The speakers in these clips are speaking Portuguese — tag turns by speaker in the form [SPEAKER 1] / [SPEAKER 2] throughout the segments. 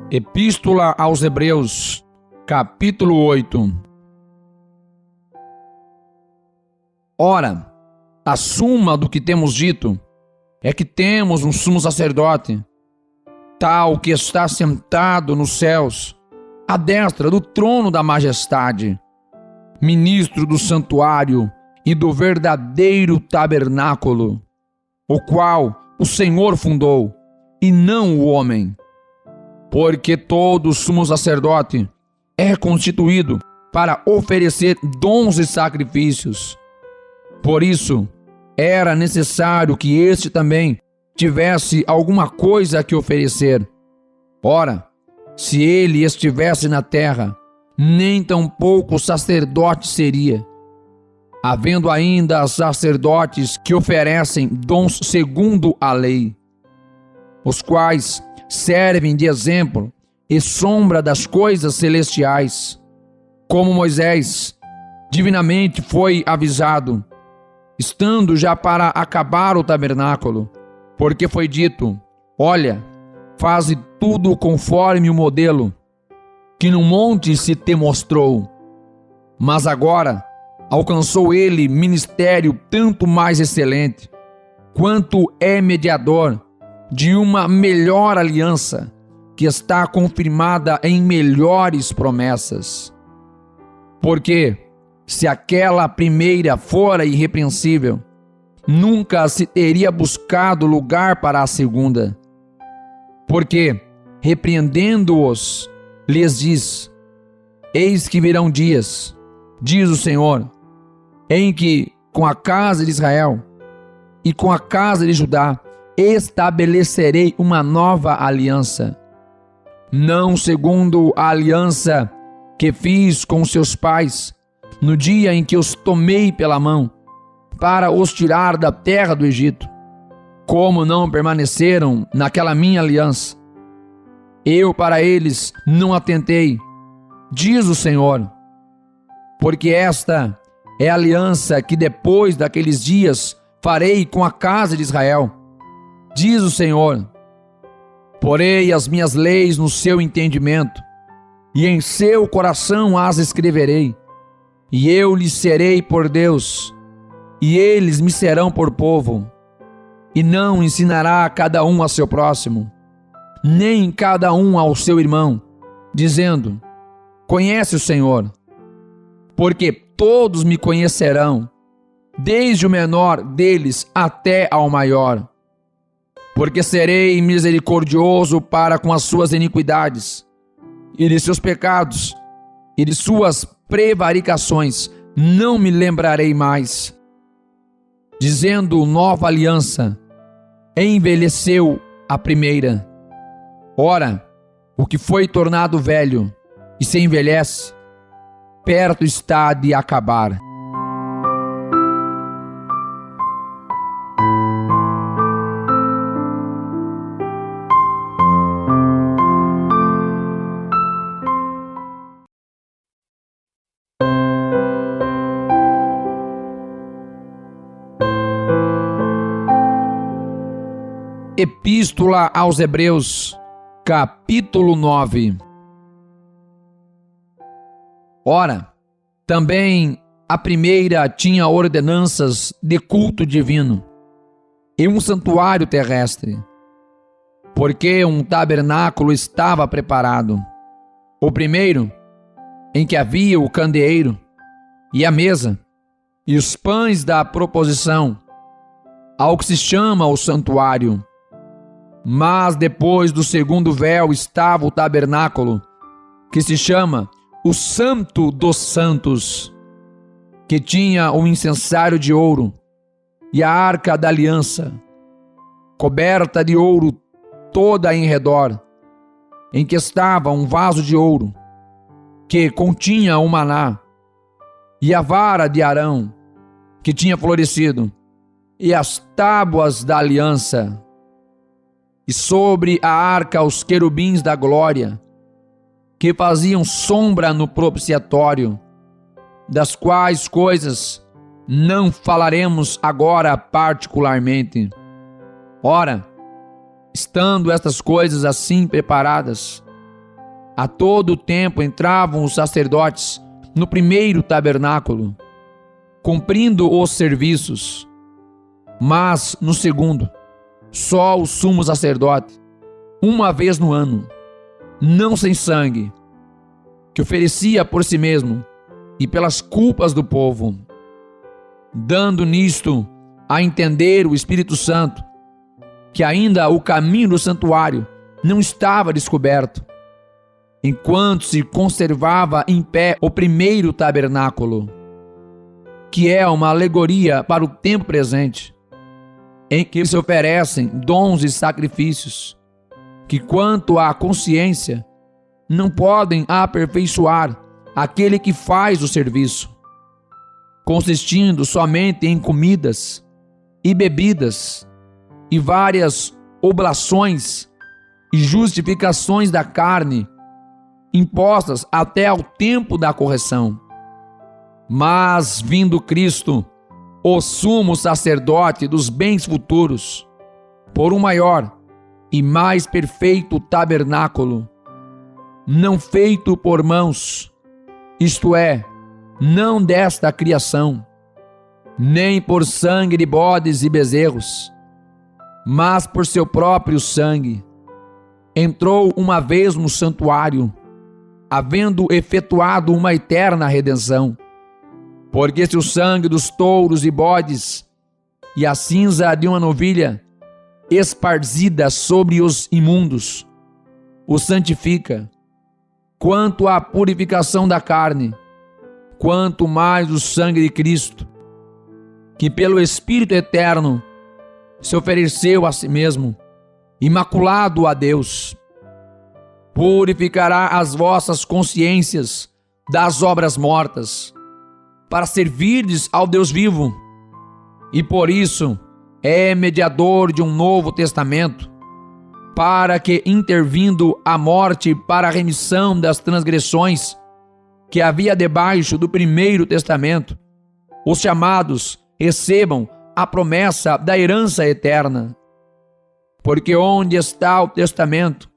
[SPEAKER 1] Epístola aos Hebreus, capítulo 8. Ora, a suma do que temos dito é que temos um sumo sacerdote, tal que está sentado nos céus, à destra do trono da majestade, ministro do santuário e do verdadeiro tabernáculo, o qual o Senhor fundou, e não o homem. Porque todo sumo sacerdote é constituído para oferecer dons e sacrifícios. Por isso, era necessário que este também tivesse alguma coisa que oferecer. Ora, se ele estivesse na terra, nem tampouco sacerdote seria, havendo ainda sacerdotes que oferecem dons segundo a lei, os quais servem de exemplo e sombra das coisas celestiais, como Moisés divinamente foi avisado, estando já para acabar o tabernáculo, porque foi dito: olha, faze tudo conforme o modelo que no monte se te mostrou. Mas agora alcançou ele ministério tanto mais excelente, quanto é mediador de uma melhor aliança, que está confirmada em melhores promessas. Porque, se aquela primeira fora irrepreensível, nunca se teria buscado lugar para a segunda. Porque, repreendendo-os, lhes diz: eis que virão dias, diz o Senhor, em que com a casa de Israel e com a casa de Judá estabelecerei uma nova aliança, não segundo a aliança que fiz com seus pais no dia em que os tomei pela mão para os tirar da terra do Egito, como não permaneceram naquela minha aliança. Eu para eles não atentei, diz o Senhor, porque esta é a aliança que depois daqueles dias farei com a casa de Israel, diz o Senhor. Porei as minhas leis no seu entendimento, e em seu coração as escreverei, e eu lhes serei por Deus, e eles me serão por povo. E não ensinará cada um a seu próximo, nem cada um ao seu irmão, dizendo: conhece o Senhor, porque todos me conhecerão, desde o menor deles até ao maior. Porque serei misericordioso para com as suas iniquidades, e de seus pecados, e de suas prevaricações não me lembrarei mais. Dizendo nova aliança, envelheceu a primeira. Ora, o que foi tornado velho e se envelhece, perto está de acabar. Epístola aos Hebreus, capítulo 9. Ora, também a primeira tinha ordenanças de culto divino e um santuário terrestre, porque um tabernáculo estava preparado. O primeiro, em que havia o candeeiro e a mesa e os pães da proposição, ao que se chama o santuário. Mas depois do segundo véu estava o tabernáculo, que se chama o Santo dos Santos, que tinha um incensário de ouro e a arca da aliança, coberta de ouro toda em redor, em que estava um vaso de ouro, que continha o maná, e a vara de Arão, que tinha florescido, e as tábuas da aliança, e sobre a arca os querubins da glória, que faziam sombra no propiciatório, das quais coisas não falaremos agora particularmente. Ora, estando estas coisas assim preparadas, A todo tempo entravam os sacerdotes no primeiro tabernáculo, cumprindo os serviços, mas no segundo, só o sumo sacerdote, uma vez no ano, não sem sangue, que oferecia por si mesmo e pelas culpas do povo, dando nisto a entender o Espírito Santo que ainda o caminho do santuário não estava descoberto, enquanto se conservava em pé o primeiro tabernáculo, que é uma alegoria para o tempo presente, em que se oferecem dons e sacrifícios, que quanto à consciência, não podem aperfeiçoar aquele que faz o serviço, consistindo somente em comidas e bebidas e várias oblações e justificações da carne, impostas até ao tempo da correção. Mas, vindo Cristo, o sumo sacerdote dos bens futuros, por um maior e mais perfeito tabernáculo, não feito por mãos, isto é, não desta criação, nem por sangue de bodes e bezerros, mas por seu próprio sangue, entrou uma vez no santuário, havendo efetuado uma eterna redenção. Porque se o sangue dos touros e bodes e a cinza de uma novilha, esparzida sobre os imundos, o santifica, quanto à purificação da carne, quanto mais o sangue de Cristo, que pelo Espírito Eterno se ofereceu a si mesmo, imaculado a Deus, purificará as vossas consciências das obras mortas, para servirdes ao Deus vivo, e por isso é mediador de um novo testamento, para que, intervindo a morte para a remissão das transgressões que havia debaixo do primeiro testamento, os chamados recebam a promessa da herança eterna. Porque onde está o testamento,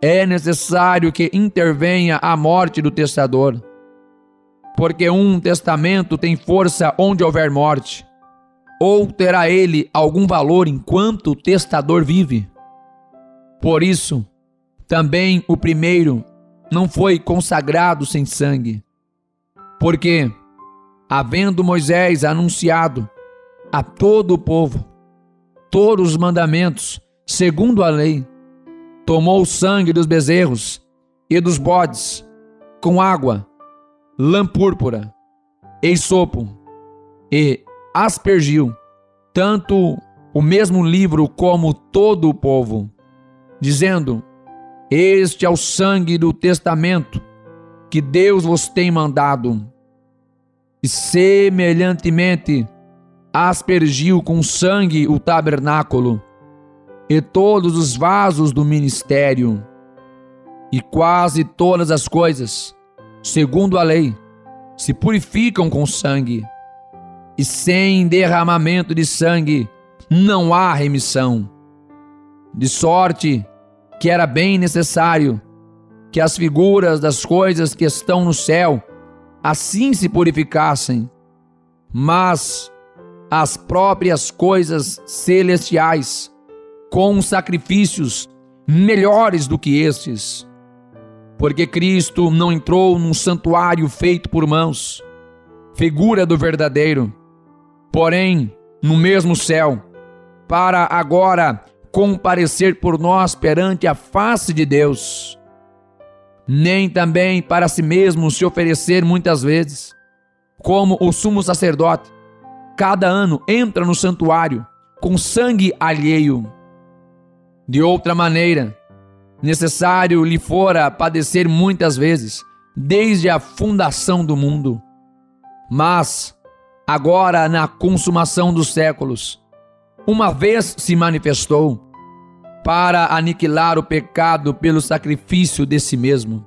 [SPEAKER 1] é necessário que intervenha a morte do testador. Porque um testamento tem força onde houver morte, ou terá ele algum valor enquanto o testador vive? Por isso, também o primeiro não foi consagrado sem sangue. Porque, havendo Moisés anunciado a todo o povo todos os mandamentos segundo a lei, tomou o sangue dos bezerros e dos bodes com água, lã púrpura, eisopo, e aspergiu tanto o mesmo livro como todo o povo, dizendo: este é o sangue do testamento que Deus vos tem mandado. E semelhantemente aspergiu com sangue o tabernáculo e todos os vasos do ministério, e quase todas as coisas, segundo a lei, se purificam com sangue, e sem derramamento de sangue não há remissão. De sorte que era bem necessário que as figuras das coisas que estão no céu assim se purificassem, mas as próprias coisas celestiais com sacrifícios melhores do que estes. Porque Cristo não entrou num santuário feito por mãos, figura do verdadeiro, porém no mesmo céu, para agora comparecer por nós perante a face de Deus, nem também para si mesmo se oferecer muitas vezes, como o sumo sacerdote cada ano entra no santuário com sangue alheio. De outra maneira, necessário lhe fora padecer muitas vezes, desde a fundação do mundo. Mas, agora na consumação dos séculos, uma vez se manifestou, para aniquilar o pecado pelo sacrifício de si mesmo.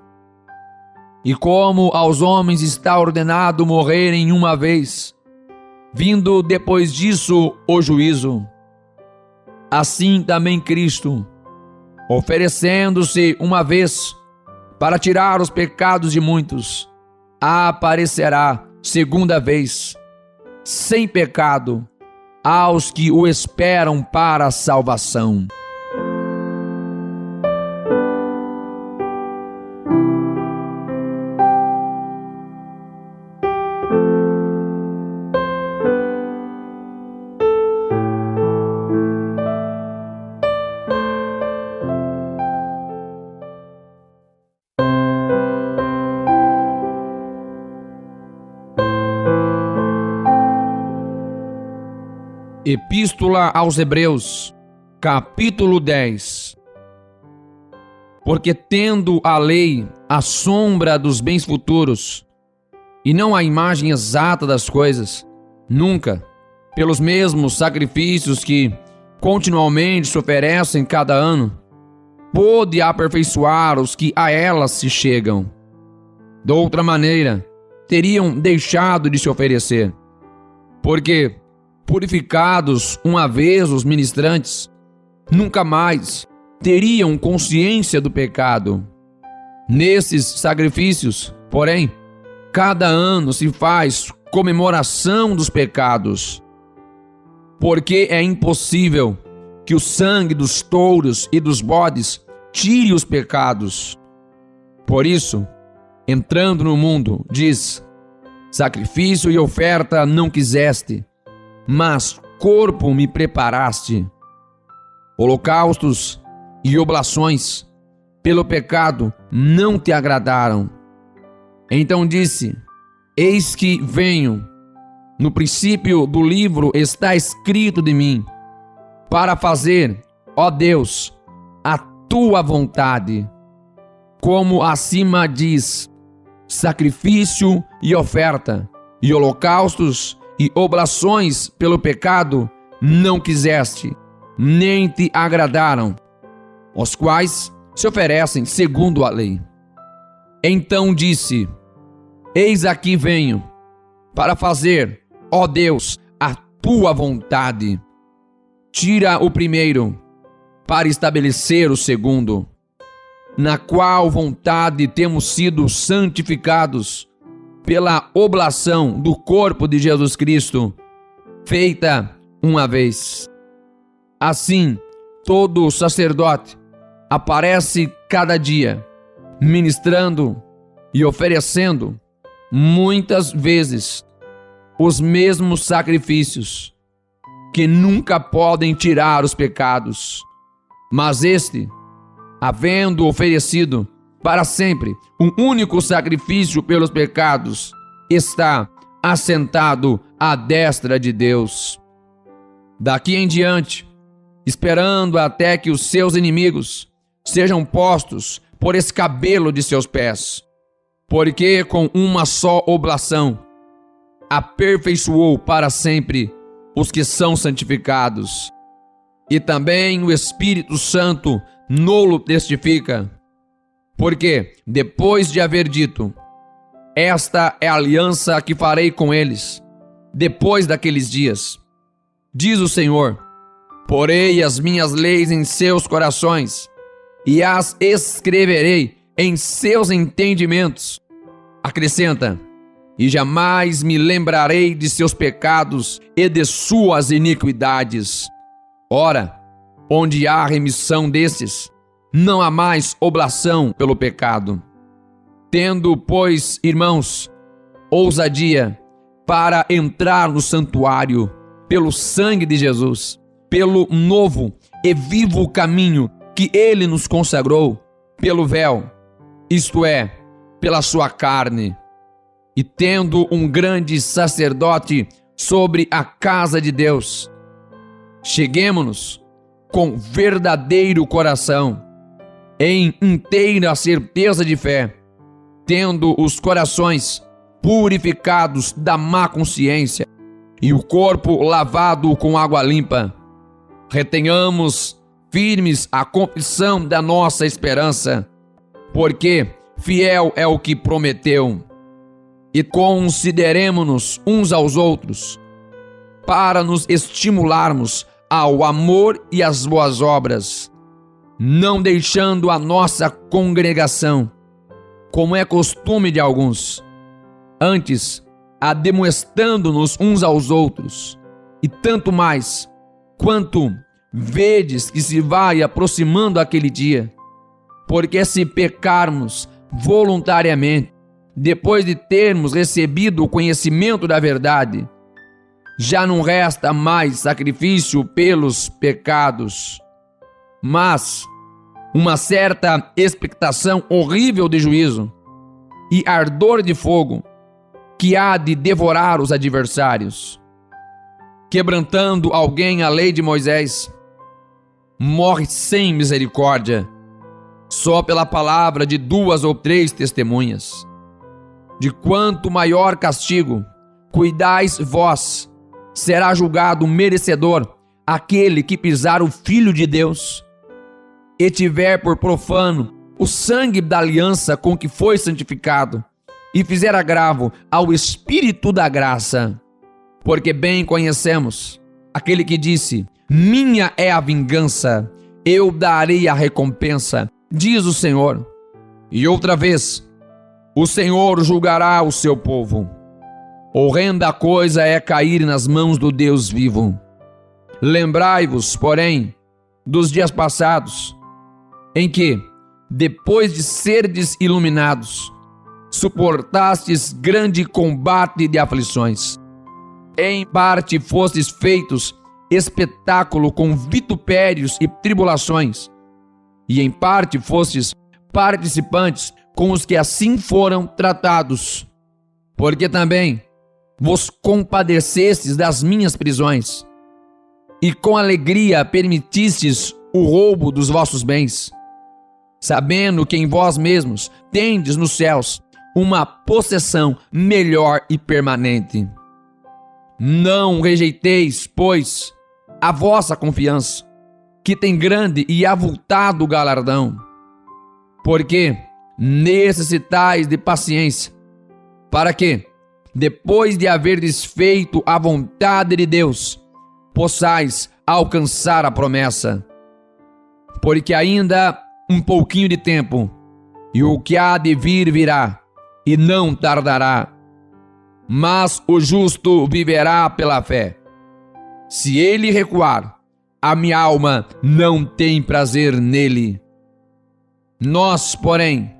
[SPEAKER 1] E como aos homens está ordenado morrerem uma vez, vindo depois disso o juízo, assim também Cristo, oferecendo-se uma vez para tirar os pecados de muitos, aparecerá segunda vez, sem pecado, aos que o esperam para a salvação. Epístola aos Hebreus, capítulo 10. Porque tendo a lei a sombra dos bens futuros, e não a imagem exata das coisas, nunca, pelos mesmos sacrifícios que continuamente se oferecem cada ano, pôde aperfeiçoar os que a elas se chegam. De outra maneira, teriam deixado de se oferecer, porque purificados uma vez os ministrantes, nunca mais teriam consciência do pecado. Nesses sacrifícios, porém, cada ano se faz comemoração dos pecados, porque é impossível que o sangue dos touros e dos bodes tire os pecados. Por isso, entrando no mundo, diz: sacrifício e oferta não quiseste, mas corpo me preparaste. Holocaustos e oblações pelo pecado não te agradaram. Então disse: eis que venho. No princípio do livro está escrito de mim, para fazer, ó Deus, a tua vontade. Como acima diz: sacrifício e oferta, e holocaustos e oblações pelo pecado não quiseste, nem te agradaram, os quais se oferecem segundo a lei. Então disse: eis aqui venho, para fazer, ó Deus, a tua vontade. Tira o primeiro, para estabelecer o segundo, na qual vontade temos sido santificados pela oblação do corpo de Jesus Cristo, feita uma vez. Assim, todo sacerdote aparece cada dia, ministrando e oferecendo muitas vezes os mesmos sacrifícios, que nunca podem tirar os pecados. Mas este, havendo oferecido para sempre um único sacrifício pelos pecados, está assentado à destra de Deus. Daqui em diante, esperando até que os seus inimigos sejam postos por escabelo de seus pés, porque com uma só oblação aperfeiçoou para sempre os que são santificados. E também o Espírito Santo nolo testifica, porque depois de haver dito: esta é a aliança que farei com eles, depois daqueles dias, diz o Senhor, porei as minhas leis em seus corações, e as escreverei em seus entendimentos. Acrescenta: e jamais me lembrarei de seus pecados e de suas iniquidades. Ora, onde há remissão desses, não há mais oblação pelo pecado. Tendo, pois, irmãos, ousadia para entrar no santuário pelo sangue de Jesus, pelo novo e vivo caminho que ele nos consagrou, pelo véu, isto é, pela sua carne, e tendo um grande sacerdote sobre a casa de Deus, cheguemo-nos com verdadeiro coração, em inteira certeza de fé, tendo os corações purificados da má consciência e o corpo lavado com água limpa. Retenhamos firmes a confissão da nossa esperança, porque fiel é o que prometeu. E consideremo-nos uns aos outros, para nos estimularmos ao amor e às boas obras, não deixando a nossa congregação, como é costume de alguns, antes ademoestando-nos uns aos outros, e tanto mais, quanto vedes que se vai aproximando aquele dia. Porque se pecarmos voluntariamente, depois de termos recebido o conhecimento da verdade, já não resta mais sacrifício pelos pecados, mas uma certa expectação horrível de juízo e ardor de fogo que há de devorar os adversários. Quebrantando alguém a lei de Moisés, morre sem misericórdia, só pela palavra de 2 ou 3 testemunhas. De quanto maior castigo cuidais vós, será julgado merecedor aquele que pisar o Filho de Deus e tiver por profano o sangue da aliança com que foi santificado e fizer agravo ao Espírito da graça. Porque bem conhecemos aquele que disse: minha é a vingança, eu darei a recompensa, diz o Senhor. E outra vez, o Senhor julgará o seu povo. Horrenda coisa é cair nas mãos do Deus vivo. Lembrai-vos, porém, dos dias passados, em que, depois de serdes iluminados, suportastes grande combate de aflições. Em parte fostes feitos espetáculo com vitupérios e tribulações, e em parte fostes participantes com os que assim foram tratados. Porque também vos compadecestes das minhas prisões, e com alegria permitistes o roubo dos vossos bens, sabendo que em vós mesmos tendes nos céus uma possessão melhor e permanente. Não rejeiteis, pois, a vossa confiança, que tem grande e avultado galardão, porque necessitais de paciência, para que, depois de haverdes feito a vontade de Deus, possais alcançar a promessa. Porque ainda um pouquinho de tempo, e o que há de vir virá, e não tardará. Mas o justo viverá pela fé. Se ele recuar, a minha alma não tem prazer nele. Nós, porém,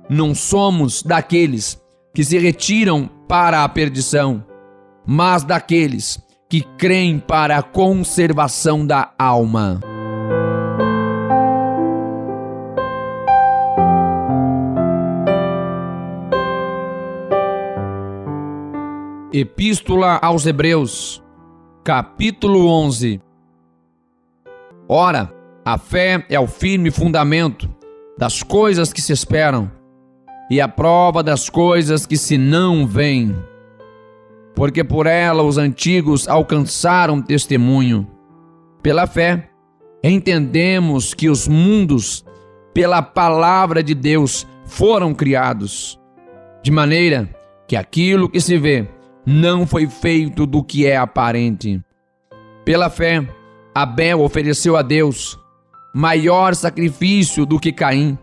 [SPEAKER 1] não somos daqueles que se retiram para a perdição, mas daqueles que creem para a conservação da alma. Epístola aos Hebreus, capítulo 11. Ora, a fé é o firme fundamento das coisas que se esperam e a prova das coisas que se não veem. Porque por ela os antigos alcançaram testemunho. Pela fé, entendemos que os mundos, pela palavra de Deus, foram criados, de maneira que aquilo que se vê não foi feito do que é aparente. Pela fé, Abel ofereceu a Deus maior sacrifício do que Caim,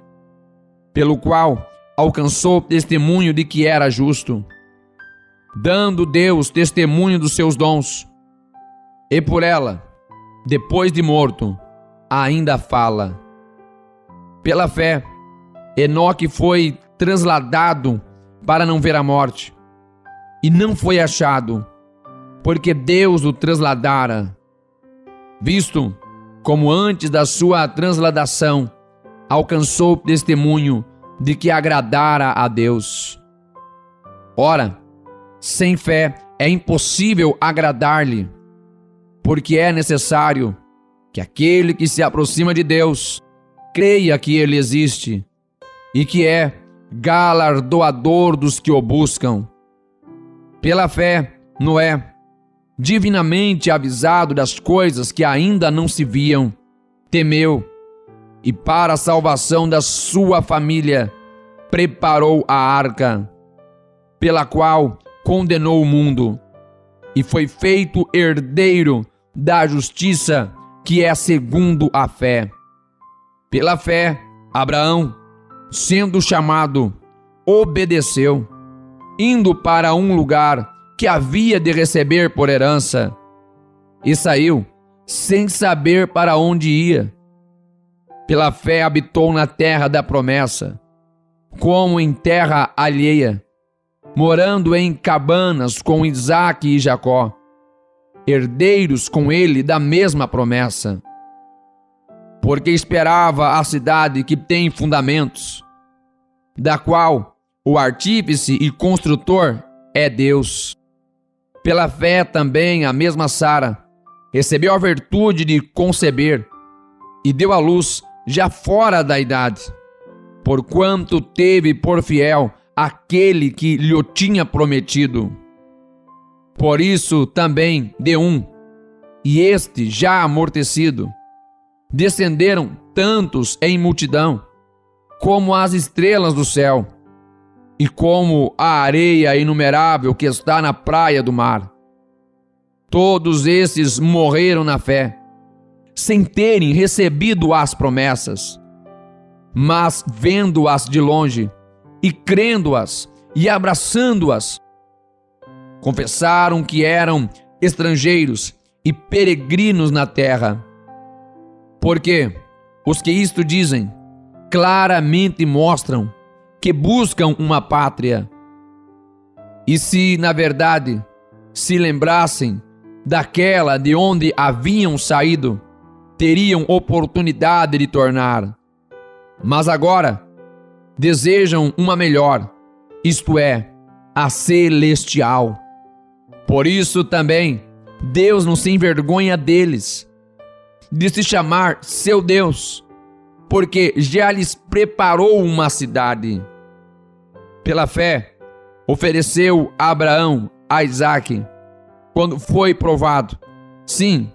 [SPEAKER 1] pelo qual alcançou testemunho de que era justo, dando Deus testemunho dos seus dons. E por ela, depois de morto, ainda fala. Pela fé, Enoque foi transladado para não ver a morte, e não foi achado, porque Deus o transladara, visto como antes da sua transladação alcançou testemunho de que agradara a Deus. Ora, sem fé é impossível agradar-lhe, porque é necessário que aquele que se aproxima de Deus creia que ele existe e que é galardoador dos que o buscam. Pela fé, Noé, divinamente avisado das coisas que ainda não se viam, temeu e para a salvação da sua família preparou a arca, pela qual condenou o mundo e foi feito herdeiro da justiça que é segundo a fé. Pela fé, Abraão, sendo chamado, obedeceu, indo para um lugar que havia de receber por herança, e saiu sem saber para onde ia. Pela fé habitou na terra da promessa, como em terra alheia, morando em cabanas com Isaque e Jacó, herdeiros com ele da mesma promessa. Porque esperava a cidade que tem fundamentos, da qual o artífice e construtor é Deus. Pela fé também a mesma Sara recebeu a virtude de conceber e deu à luz já fora da idade, porquanto teve por fiel aquele que lhe tinha prometido. Por isso também de um, e este já amortecido, descenderam tantos em multidão, como as estrelas do céu, e como a areia inumerável que está na praia do mar. Todos esses morreram na fé, sem terem recebido as promessas, mas vendo-as de longe, e crendo-as, e abraçando-as, confessaram que eram estrangeiros e peregrinos na terra. Porque os que isto dizem, claramente mostram que buscam uma pátria. E se, na verdade, se lembrassem daquela de onde haviam saído, teriam oportunidade de tornar. Mas agora desejam uma melhor, isto é, a celestial. Por isso também Deus não se envergonha deles, de se chamar seu Deus, porque já lhes preparou uma cidade. Pela fé, ofereceu a Abraão a Isaque, quando foi provado. Sim,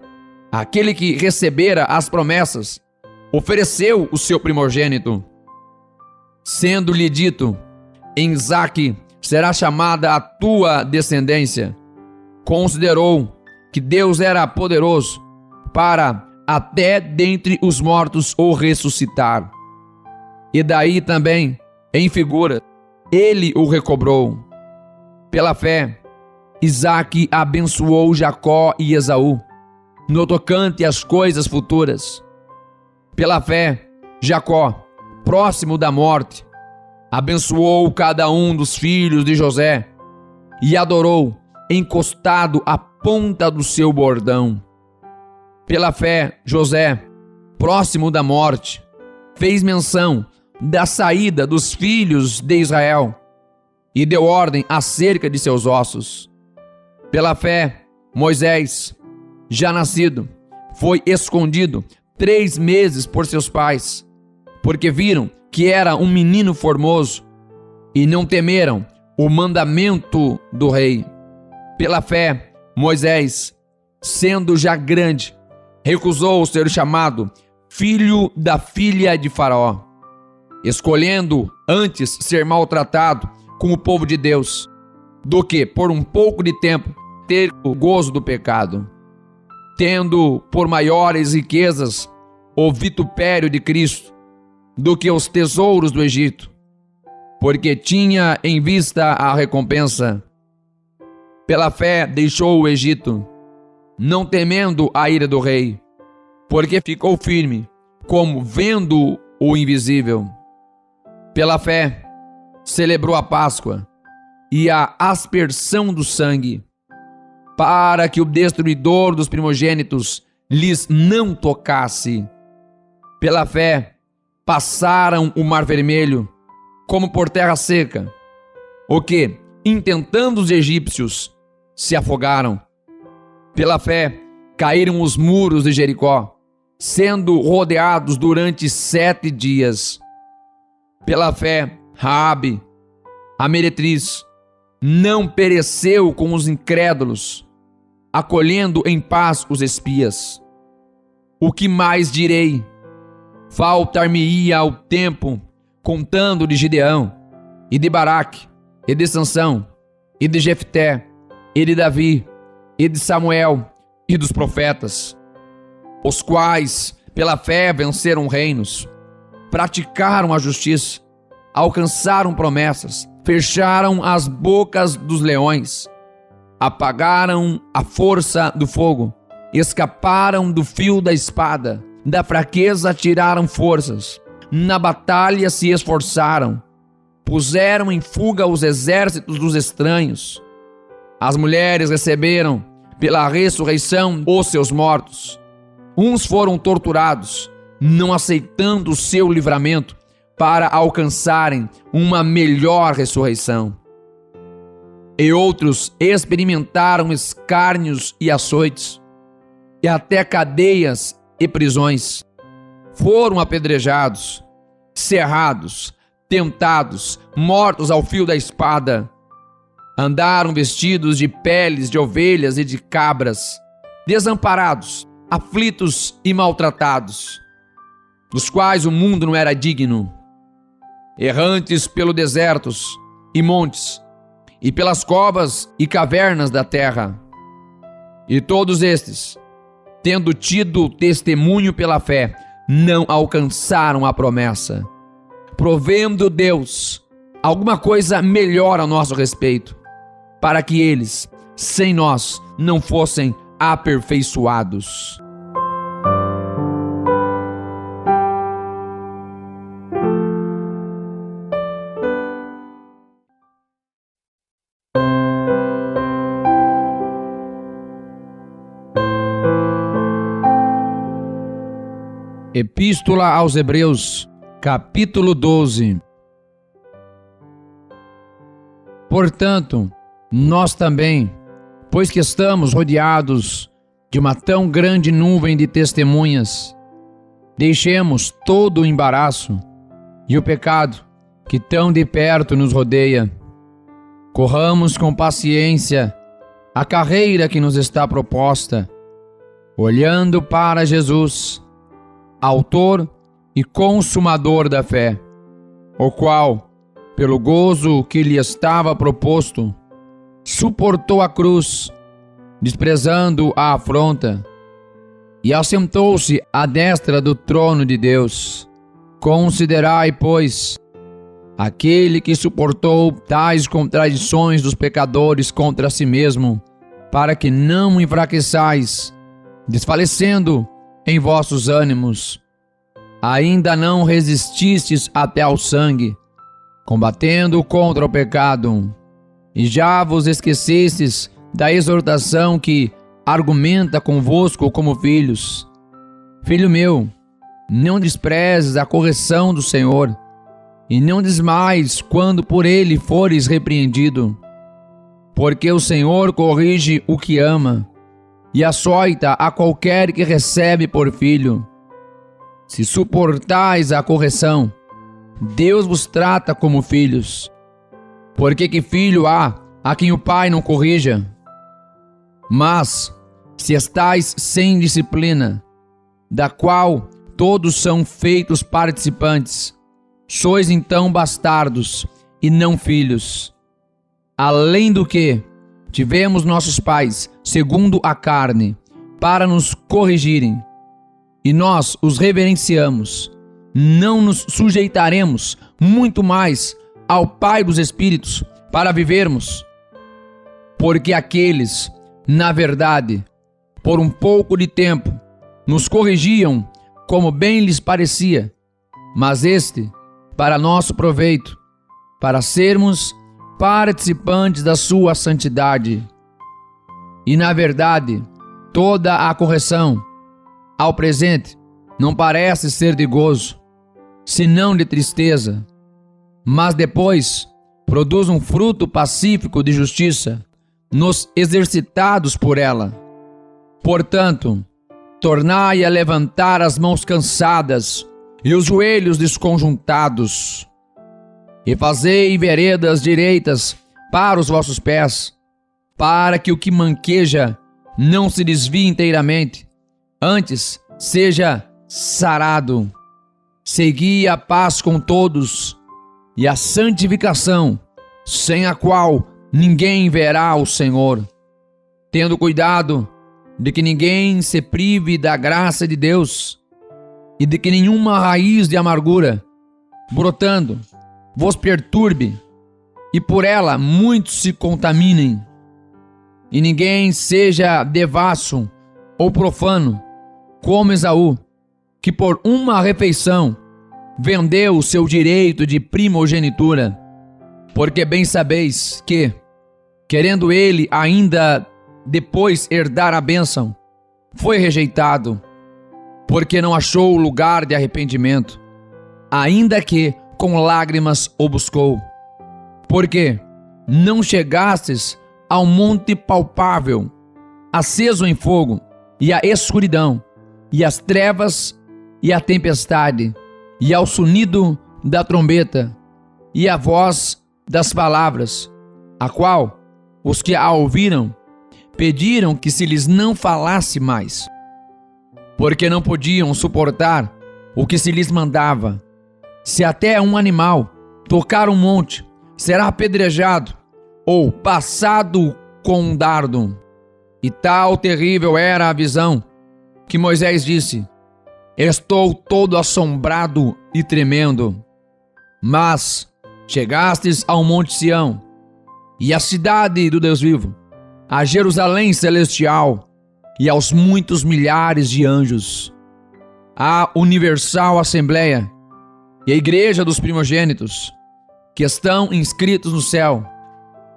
[SPEAKER 1] aquele que recebera as promessas, ofereceu o seu primogênito. Sendo-lhe dito, em Isaque será chamada a tua descendência, considerou que Deus era poderoso para até dentre os mortos o ressuscitar. E daí também, em figura, ele o recobrou. Pela fé, Isaque abençoou Jacó e Esaú, no tocante às coisas futuras. Pela fé, Jacó, próximo da morte, abençoou cada um dos filhos de José e adorou, encostado à ponta do seu bordão. Pela fé, José, próximo da morte, fez menção da saída dos filhos de Israel e deu ordem acerca de seus ossos. Pela fé, Moisés, já nascido, foi escondido 3 meses por seus pais, porque viram que era um menino formoso e não temeram o mandamento do rei. Pela fé, Moisés, sendo já grande, recusou ser chamado filho da filha de Faraó, escolhendo antes ser maltratado com o povo de Deus, do que por um pouco de tempo ter o gozo do pecado, tendo por maiores riquezas o vitupério de Cristo do que os tesouros do Egito, porque tinha em vista a recompensa. Pela fé deixou o Egito, não temendo a ira do rei, porque ficou firme, como vendo o invisível. Pela fé celebrou a Páscoa e a aspersão do sangue, para que o destruidor dos primogênitos lhes não tocasse. Pela fé passaram o Mar Vermelho como por terra seca, o que, intentando os egípcios, se afogaram. Pela fé caíram os muros de Jericó, sendo rodeados durante 7 dias. Pela fé, Raabe, a meretriz, não pereceu com os incrédulos, acolhendo em paz os espias. O que mais direi? Faltar-me-ia o tempo contando de Gideão, e de Baraque, e de Sansão, e de Jefté, e de Davi, e de Samuel, e dos profetas, os quais, pela fé, venceram reinos, praticaram a justiça, alcançaram promessas, fecharam as bocas dos leões, apagaram a força do fogo, escaparam do fio da espada, da fraqueza tiraram forças, na batalha se esforçaram, puseram em fuga os exércitos dos estranhos. As mulheres receberam pela ressurreição os seus mortos. Uns foram torturados, não aceitando o seu livramento, para alcançarem uma melhor ressurreição. E outros experimentaram escárnios e açoites, e até cadeias e prisões. Foram apedrejados, cerrados, tentados, mortos ao fio da espada. Andaram vestidos de peles de ovelhas e de cabras, desamparados, aflitos e maltratados, dos quais o mundo não era digno. Errantes pelos desertos e montes, e pelas covas e cavernas da terra. E todos estes, tendo tido testemunho pela fé, não alcançaram a promessa, provendo Deus alguma coisa melhor a nosso respeito, para que eles, sem nós, não fossem aperfeiçoados. Epístola aos Hebreus, capítulo 12. Portanto, nós também, pois que estamos rodeados de uma tão grande nuvem de testemunhas, deixemos todo o embaraço e o pecado que tão de perto nos rodeia. Corramos com paciência a carreira que nos está proposta, olhando para Jesus, autor e consumador da fé, o qual, pelo gozo que lhe estava proposto, suportou a cruz, desprezando a afronta, e assentou-se à destra do trono de Deus. Considerai, pois, aquele que suportou tais contradições dos pecadores contra si mesmo, para que não enfraqueçais, desfalecendo em vossos ânimos. Ainda não resististes até ao sangue, combatendo contra o pecado, e já vos esquecestes da exortação que argumenta convosco como filhos. Filho meu, não desprezes a correção do Senhor, e não desmaies quando por ele fores repreendido, porque o Senhor corrige o que ama, e açoita a qualquer que recebe por filho. Se suportais a correção, Deus vos trata como filhos. Porque que filho há a quem o pai não corrija? Mas, se estais sem disciplina, da qual todos são feitos participantes, sois então bastardos e não filhos. Além do que, tivemos nossos pais, segundo a carne, para nos corrigirem, e nós os reverenciamos. Não nos sujeitaremos muito mais ao Pai dos Espíritos para vivermos? Porque aqueles, na verdade, por um pouco de tempo, nos corrigiam como bem lhes parecia, mas este, para nosso proveito, para sermos participantes da sua santidade. E na verdade, toda a correção, ao presente, não parece ser de gozo, senão de tristeza, mas depois produz um fruto pacífico de justiça, nos exercitados por ela. Portanto, tornai a levantar as mãos cansadas e os joelhos desconjuntados, e fazei veredas direitas para os vossos pés, para que o que manqueja não se desvie inteiramente, antes seja sarado. Segui a paz com todos e a santificação, sem a qual ninguém verá o Senhor, tendo cuidado de que ninguém se prive da graça de Deus, e de que nenhuma raiz de amargura, brotando, vos perturbe, e por ela muitos se contaminem. E ninguém seja devasso ou profano, como Esaú, que por uma refeição vendeu o seu direito de primogenitura. Porque bem sabeis que, querendo ele ainda depois herdar a bênção, foi rejeitado, porque não achou lugar de arrependimento, ainda que com lágrimas o buscou. Porque não chegastes ao monte palpável, aceso em fogo, e à escuridão, e às trevas, e à tempestade, e ao sonido da trombeta, e à voz das palavras, a qual os que a ouviram pediram que se lhes não falasse mais, porque não podiam suportar o que se lhes mandava. Se até um animal tocar um monte, será apedrejado ou passado com um dardo. E tal terrível era a visão que Moisés disse: estou todo assombrado e tremendo. Mas chegastes ao monte Sião, e à cidade do Deus vivo, a Jerusalém celestial, e aos muitos milhares de anjos, à universal assembleia, e à igreja dos primogênitos, que estão inscritos no céu,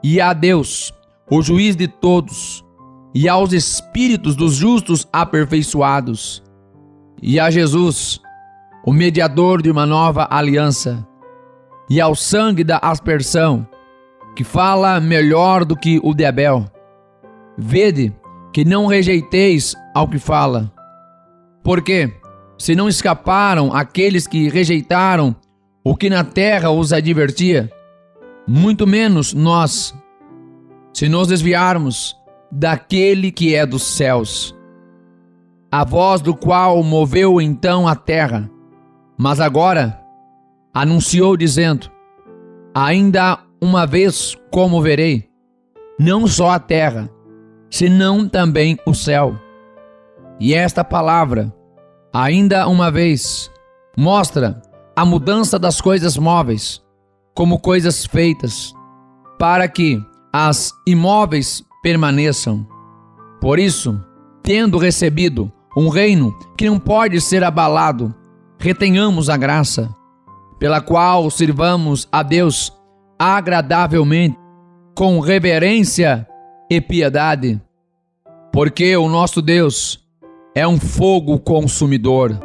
[SPEAKER 1] e a Deus, o juiz de todos, e aos espíritos dos justos aperfeiçoados, e a Jesus, o mediador de uma nova aliança, e ao sangue da aspersão, que fala melhor do que o de Abel. Vede que não rejeiteis ao que fala. Porque, se não escaparam aqueles que rejeitaram o que na terra os advertia, muito menos nós, se nos desviarmos daquele que é dos céus, a voz do qual moveu então a terra, mas agora anunciou dizendo: ainda uma vez como verei, não só a terra, senão também o céu. E esta palavra, ainda uma vez, mostra a mudança das coisas móveis como coisas feitas, para que as imóveis permaneçam. Por isso, tendo recebido um reino que não pode ser abalado, retenhamos a graça, pela qual sirvamos a Deus agradavelmente, com reverência e piedade, porque o nosso Deus é um fogo consumidor.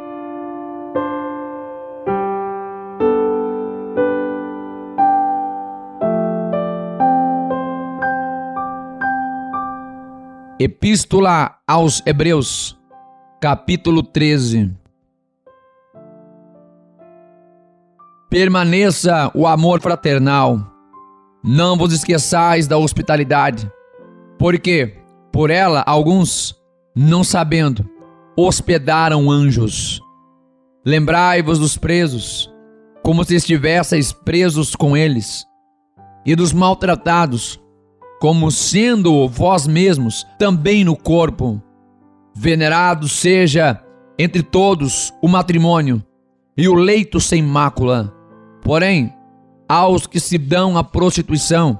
[SPEAKER 1] Epístola aos Hebreus, capítulo 13. Permaneça o amor fraternal. Não vos esqueçais da hospitalidade, porque por ela alguns, não sabendo, hospedaram anjos. Lembrai-vos dos presos, como se estivesseis presos com eles, e dos maltratados, como sendo vós mesmos também no corpo. Venerado seja entre todos o matrimônio e o leito sem mácula. Porém, aos que se dão à prostituição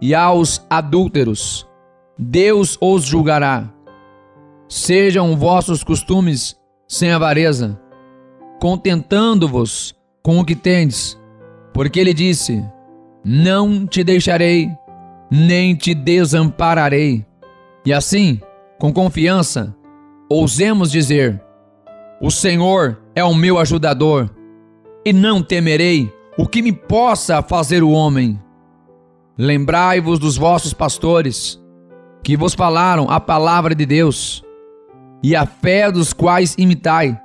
[SPEAKER 1] e aos adúlteros, Deus os julgará. Sejam vossos costumes sem avareza, contentando-vos com o que tendes, porque ele disse: não te deixarei, nem te desampararei. E assim, com confiança, ousemos dizer: o Senhor é o meu ajudador, e não temerei o que me possa fazer o homem. Lembrai-vos dos vossos pastores, que vos falaram a palavra de Deus, e a fé dos quais imitai,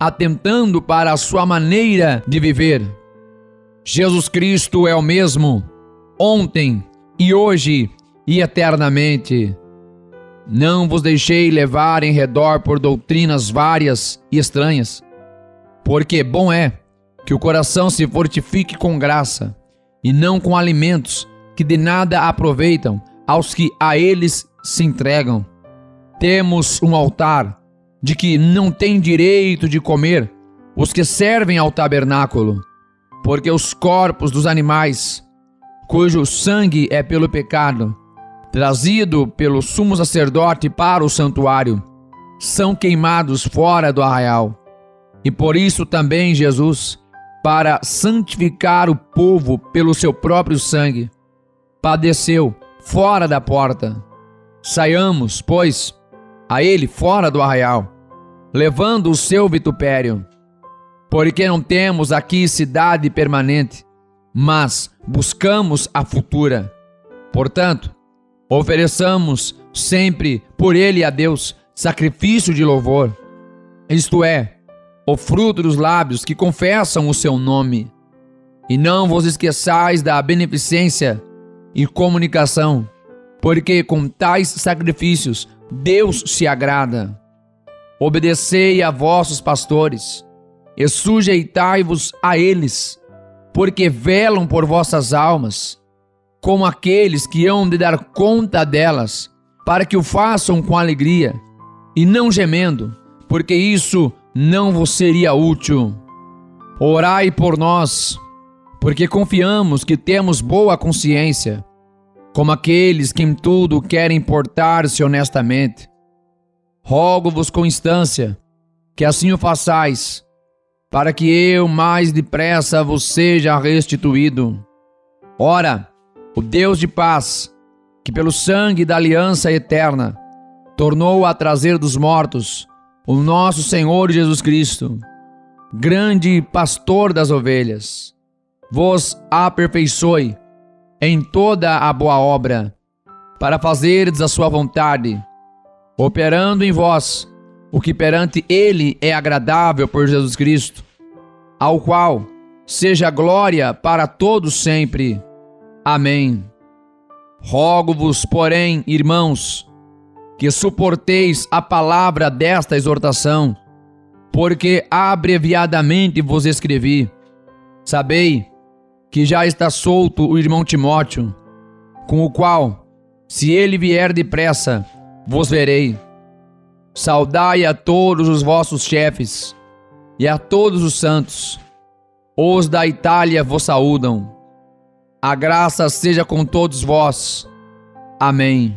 [SPEAKER 1] atentando para a sua maneira de viver. Jesus Cristo é o mesmo, ontem e hoje e eternamente. Não vos deixei levar em redor por doutrinas várias e estranhas, porque bom é que o coração se fortifique com graça, e não com alimentos que de nada aproveitam aos que a eles se entregam. Temos um altar de que não têm direito de comer os que servem ao tabernáculo, porque os corpos dos animais, cujo sangue é pelo pecado, trazido pelo sumo sacerdote para o santuário, são queimados fora do arraial. E por isso também Jesus, para santificar o povo pelo seu próprio sangue, padeceu fora da porta. Saiamos, pois, a ele fora do arraial, levando o seu vitupério. Porque não temos aqui cidade permanente, mas buscamos a futura. Portanto, ofereçamos sempre por ele a Deus sacrifício de louvor, isto é, o fruto dos lábios que confessam o seu nome. E não vos esqueçais da beneficência e comunicação, porque com tais sacrifícios Deus se agrada. Obedecei a vossos pastores e sujeitai-vos a eles, porque velam por vossas almas, como aqueles que hão de dar conta delas, para que o façam com alegria e não gemendo, porque isso não vos seria útil. Orai por nós, porque confiamos que temos boa consciência, como aqueles que em tudo querem portar-se honestamente. Rogo-vos com instância, que assim o façais, para que eu mais depressa vos seja restituído. Ora, o Deus de paz, que pelo sangue da aliança eterna tornou a trazer dos mortos o nosso Senhor Jesus Cristo, grande pastor das ovelhas, vos aperfeiçoe em toda a boa obra, para fazerdes a sua vontade, operando em vós o que perante ele é agradável por Jesus Cristo, ao qual seja glória para todos sempre. Amém. Rogo-vos, porém, irmãos, que suporteis a palavra desta exortação, porque abreviadamente vos escrevi. Sabei que já está solto o irmão Timóteo, com o qual, se ele vier depressa, vos verei. Saudai a todos os vossos chefes e a todos os santos. Os da Itália vos saúdam. A graça seja com todos vós. Amém.